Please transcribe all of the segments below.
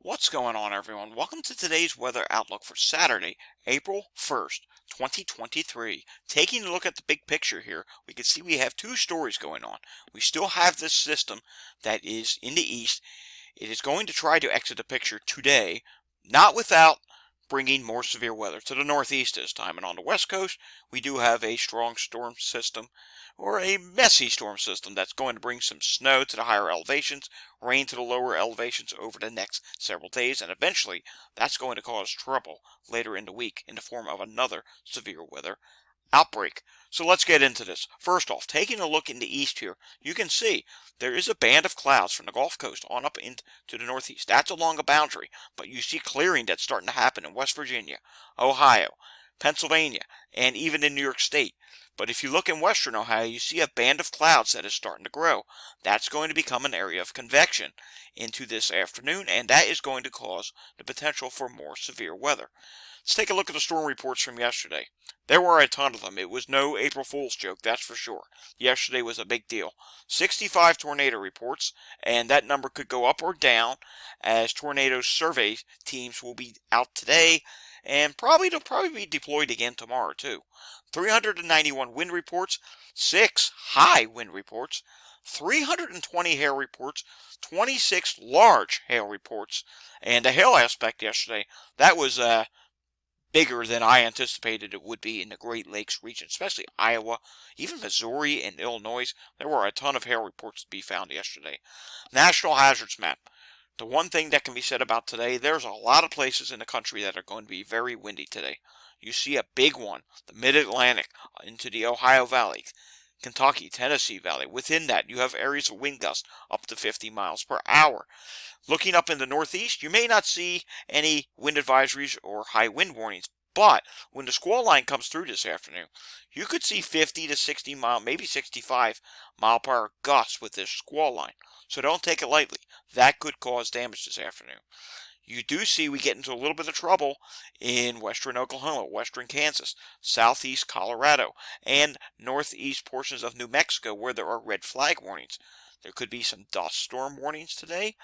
What's going on, everyone? Welcome to today's weather outlook for Saturday, April 1st, 2023. Taking a look at the big picture here, we can see we have two stories going on. We still have this system that is in the east. It is going to try to exit the picture today, not without bringing more severe weather to the northeast this time. And on the west coast, we do have a strong storm system, or a messy storm system, that's going to bring some snow to the higher elevations, rain to the lower elevations over the next several days, and eventually that's going to cause trouble later in the week in the form of another severe weather outbreak. So let's get into this. First off, taking a look in the east here, you can see there is a band of clouds from the Gulf Coast on up into the northeast. That's along a boundary, but you see clearing that's starting to happen in West Virginia, Ohio, Pennsylvania, and even in New York State. But if you look in western Ohio, you see a band of clouds that is starting to grow. That's going to become an area of convection into this afternoon, and that is going to cause the potential for more severe weather. Let's take a look at the storm reports from yesterday. There were a ton of them. It was no April Fool's joke, that's for sure. Yesterday was a big deal. 65 tornado reports, and that number could go up or down as tornado survey teams will be out today, and they'll probably be deployed again tomorrow too. 391 wind reports, 6 high wind reports, 320 hail reports, 26 large hail reports, and the hail aspect yesterday, that was bigger than I anticipated it would be in the Great Lakes region, especially Iowa, even Missouri and Illinois. There were a ton of hail reports to be found yesterday. National Hazards Map. The one thing that can be said about today, there's a lot of places in the country that are going to be very windy today. You see a big one, the Mid-Atlantic, into the Ohio Valley, Kentucky, Tennessee Valley. Within that, you have areas of wind gusts up to 50 miles per hour. Looking up in the northeast, you may not see any wind advisories or high wind warnings, but when the squall line comes through this afternoon, you could see 50 to 60 mile, maybe 65 mile per hour gusts with this squall line. So don't take it lightly. That could cause damage this afternoon. You do see we get into a little bit of trouble in western Oklahoma, western Kansas, southeast Colorado, and northeast portions of New Mexico where there are red flag warnings. There could be some dust storm warnings today,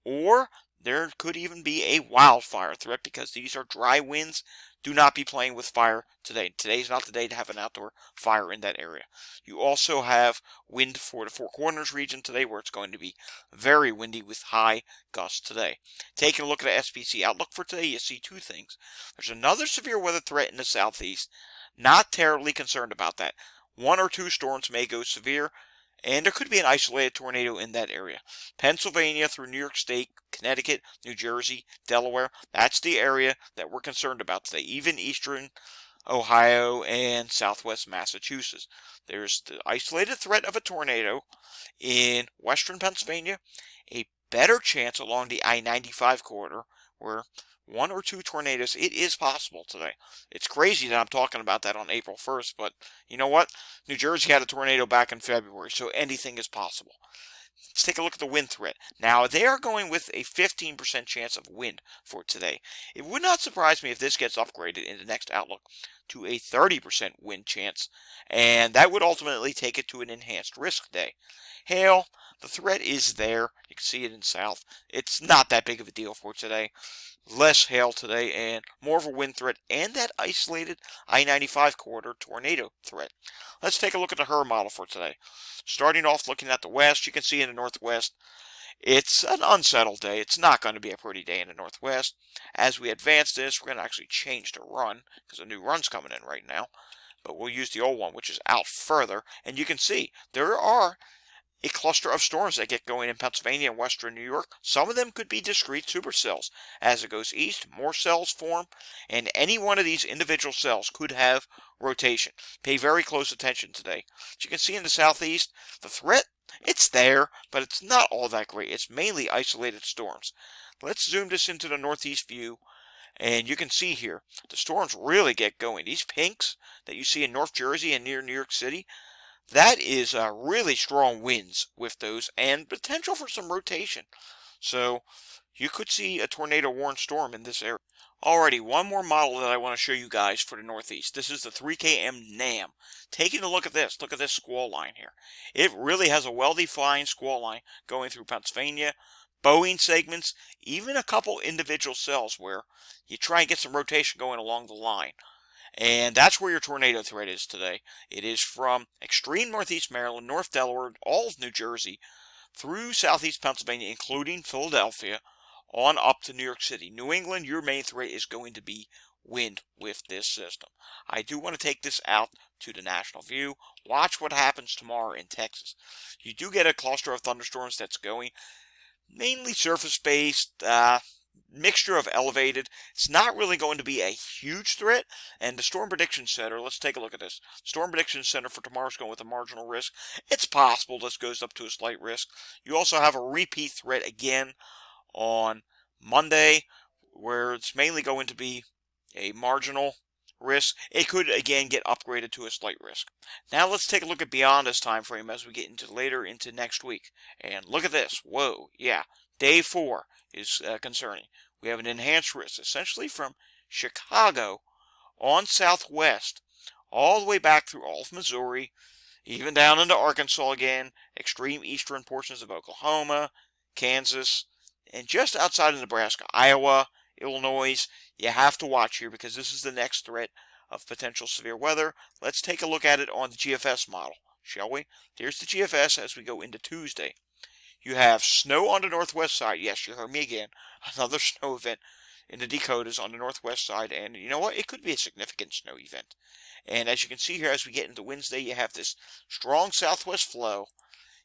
or there could even be a wildfire threat because these are dry winds. Do not be playing with fire today. Today's not the day to have an outdoor fire in that area. You also have wind for the Four Corners region today, where it's going to be very windy with high gusts today. Taking a look at the SPC Outlook for today, you see two things. There's another severe weather threat in the southeast. Not terribly concerned about that. One or two storms may go severe, and there could be an isolated tornado in that area. Pennsylvania through New York State, Connecticut, New Jersey, Delaware, that's the area that we're concerned about today. Even eastern Ohio and southwest Massachusetts. There's the isolated threat of a tornado in western Pennsylvania, a better chance along the I-95 corridor where one or two tornadoes, it is possible today. It's crazy that I'm talking about that on April 1st, but you know what? New Jersey had a tornado back in February, so anything is possible. Let's take a look at the wind threat. Now, they are going with a 15% chance of wind for today. It would not surprise me if this gets upgraded in the next outlook to a 30% wind chance, and that would ultimately take it to an enhanced risk day. Hail, the threat is there. You can see it in south. It's not that big of a deal for today. Less hail today and more of a wind threat and that isolated I-95 corridor tornado threat. Let's take a look at the HRRR model for today. Starting off looking at the west, you can see in the northwest, it's an unsettled day. It's not going to be a pretty day in the northwest. As we advance this, we're going to actually change to run because a new run's coming in right now. But we'll use the old one, which is out further. And you can see there are a cluster of storms that get going in Pennsylvania and western New York. Some of them could be discrete supercells. As it goes east, more cells form, and any one of these individual cells could have rotation. Pay very close attention today. As you can see in the southeast, the threat, it's there, but it's not all that great. It's mainly isolated storms. Let's zoom this into the northeast view, and you can see here, the storms really get going. These pinks that you see in North Jersey and near New York City, that is really strong winds with those and potential for some rotation. So you could see a tornado warned storm in this area. Alrighty, one more model that I want to show you guys for the northeast. This is the 3KM NAM. Taking a look at this. Look at this squall line here. It really has a well-defined squall line going through Pennsylvania, bowing segments, even a couple individual cells where you try and get some rotation going along the line. And that's where your tornado threat is today. It is from extreme northeast Maryland, North Delaware, all of New Jersey, through southeast Pennsylvania, including Philadelphia, on up to New York City. New England, your main threat is going to be wind with this system. I do want to take this out to the national view. Watch what happens tomorrow in Texas. You do get a cluster of thunderstorms that's going mainly surface-based, mixture of elevated. It's not really going to be a huge threat. And the Storm Prediction Center, let's take a look at this. Storm Prediction Center for tomorrow is going with a marginal risk. It's possible this goes up to a slight risk. You also have a repeat threat again on Monday, where it's mainly going to be a marginal risk. It could again get upgraded to a slight risk. Now let's take a look at beyond this time frame as we get into later into next week. And look at this. Whoa, yeah. Day 4 is concerning. We have an enhanced risk, essentially from Chicago on southwest, all the way back through all of Missouri, even down into Arkansas again, extreme eastern portions of Oklahoma, Kansas, and just outside of Nebraska, Iowa, Illinois. You have to watch here because this is the next threat of potential severe weather. Let's take a look at it on the GFS model, shall we? Here's the GFS as we go into Tuesday. You have snow on the northwest side. Yes, you heard me again. Another snow event in the Dakotas on the northwest side. And you know what? It could be a significant snow event. And as you can see here, as we get into Wednesday, you have this strong southwest flow.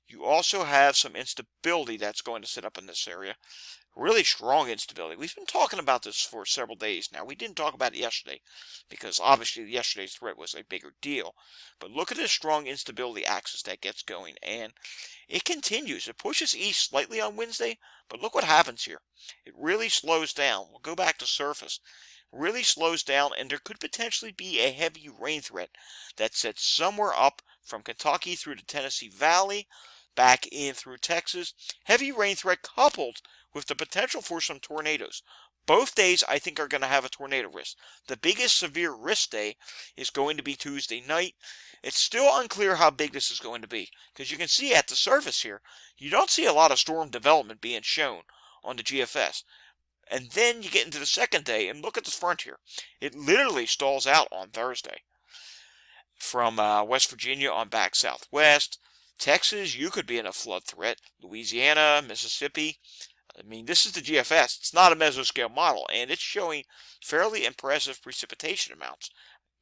You also have some instability that's going to sit up in this area. Really strong instability. We've been talking about this for several days now. We didn't talk about it yesterday because obviously yesterday's threat was a bigger deal. But look at this strong instability axis that gets going, and it continues. It pushes east slightly on Wednesday, but look what happens here. It really slows down. We'll go back to surface. Really slows down, and there could potentially be a heavy rain threat that sits somewhere up from Kentucky through the Tennessee Valley, back in through Texas. Heavy rain threat coupled with the potential for some tornadoes. Both days, I think, are going to have a tornado risk. The biggest severe risk day is going to be Tuesday night. It's still unclear how big this is going to be, because you can see at the surface here, you don't see a lot of storm development being shown on the GFS. And then you get into the second day, and look at the front here. It literally stalls out on Thursday. From West Virginia on back southwest. Texas, you could be in a flood threat. Louisiana, Mississippi. I mean, this is the GFS. It's not a mesoscale model, and it's showing fairly impressive precipitation amounts.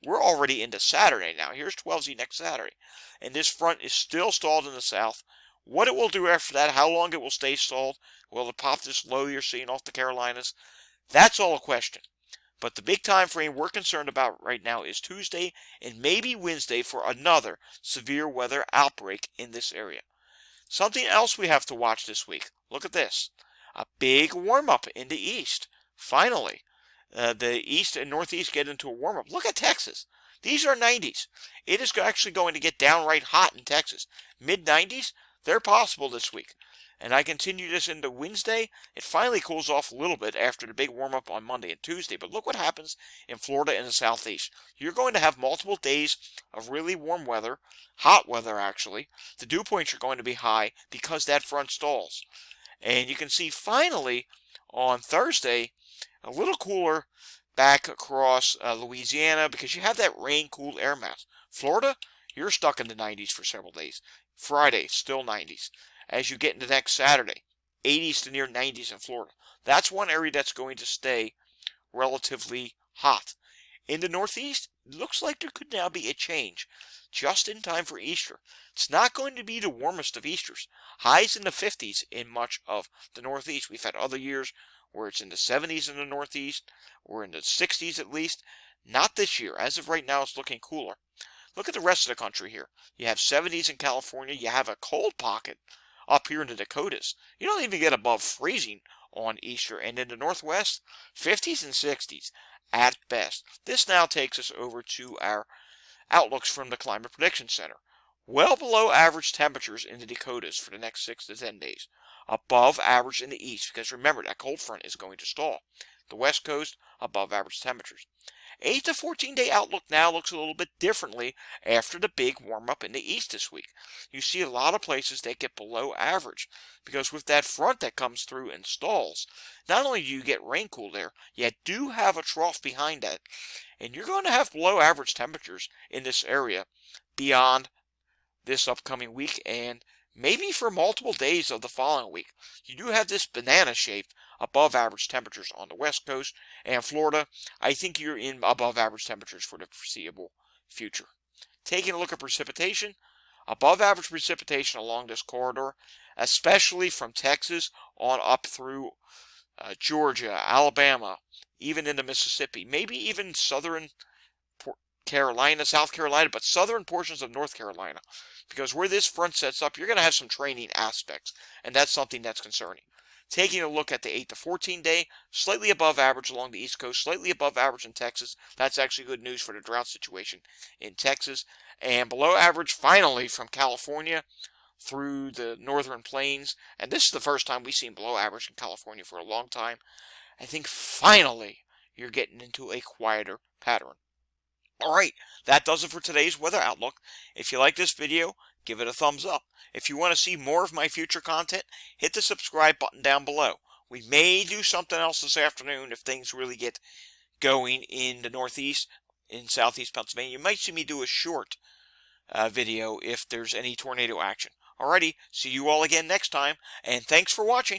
We're already into Saturday now. Here's 12Z next Saturday. And this front is still stalled in the south. What it will do after that, how long it will stay stalled, will it pop this low you're seeing off the Carolinas? That's all a question. But the big time frame we're concerned about right now is Tuesday and maybe Wednesday for another severe weather outbreak in this area. Something else we have to watch this week. Look at this. A big warm-up in the east. Finally, the east and northeast get into a warm-up. Look at Texas. These are 90s. It is actually going to get downright hot in Texas. Mid-90s, they're possible this week. And I continue this into Wednesday. It finally cools off a little bit after the big warm-up on Monday and Tuesday. But look what happens in Florida and the southeast. You're going to have multiple days of really warm weather, hot weather actually. The dew points are going to be high because that front stalls. And you can see finally on Thursday, a little cooler back across Louisiana because you have that rain cool air mass. Florida, you're stuck in the 90s for several days. Friday, still 90s. As you get into next Saturday, 80s to near 90s in Florida. That's one area that's going to stay relatively hot. In the Northeast, it looks like there could now be a change just in time for Easter. It's not going to be the warmest of Easters. Highs in the 50s in much of the Northeast. We've had other years where it's in the 70s in the Northeast, or in the 60s at least. Not this year. As of right now, it's looking cooler. Look at the rest of the country here. You have 70s in California. You have a cold pocket up here in the Dakotas. You don't even get above freezing on Easter. And in the Northwest, 50s and 60s at best. This now takes us over to our outlooks from the Climate Prediction Center. Well below average temperatures in the Dakotas for the next 6 to 10 days. Above average in the east, because remember, that cold front is going to stall. The west coast, above average temperatures. 8 to 14-day outlook now looks a little bit differently after the big warm-up in the east this week. You see a lot of places that get below average because with that front that comes through and stalls, not only do you get rain cool there, you do have a trough behind that. And you're going to have below average temperatures in this area beyond this upcoming week and maybe for multiple days of the following week. You do have this banana shaped above average temperatures on the west coast and Florida. I think you're in above average temperatures for the foreseeable future. Taking a look at precipitation, above average precipitation along this corridor, especially from Texas on up through Georgia, Alabama, even into Mississippi, maybe even southern Carolina, South Carolina, but southern portions of North Carolina. Because where this front sets up, you're going to have some training aspects, and that's something that's concerning. Taking a look at the 8 to 14 day, slightly above average along the East Coast, slightly above average in Texas. That's actually good news for the drought situation in Texas. And below average, finally, from California through the northern plains. And this is the first time we've seen below average in California for a long time. I think finally you're getting into a quieter pattern. Alright, that does it for today's weather outlook. If you like this video, give it a thumbs up. If you want to see more of my future content, hit the subscribe button down below. We may do something else this afternoon if things really get going in the Northeast, in Southeast Pennsylvania. You might see me do a short video if there's any tornado action. Alrighty, see you all again next time, and thanks for watching.